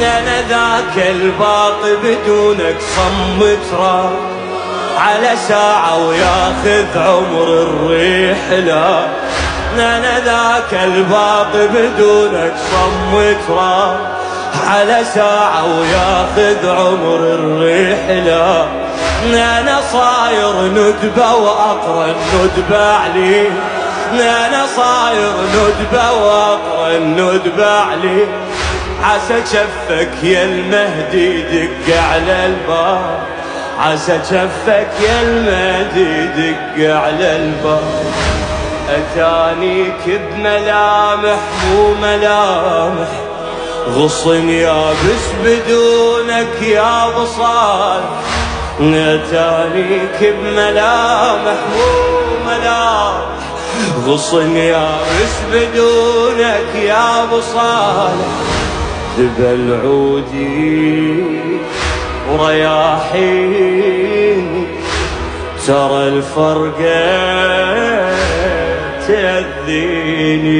أنا ذاك الباط بدونك صمت راح على ساعة وياخذ عمر الرحلة. أنا ذاك الباط بدونك صمت راح على ساعة وياخذ عمر الرحلة. أنا صاير ندبة وأقرن ندبة علي. أنا صاير ندبة وأقرن ندبة علي. عسى جفك يا المهدي دق على الباب. عسى جفك يا المهدي دق على الباب. أتانيك بملامح مو ملامح غصن يابس بدونك يا بصال. أتانيك بملامح مو ملامح غصن يابس بدونك يا بصال. ذبل عودي ورياحين ترى الفرقة تأذيني.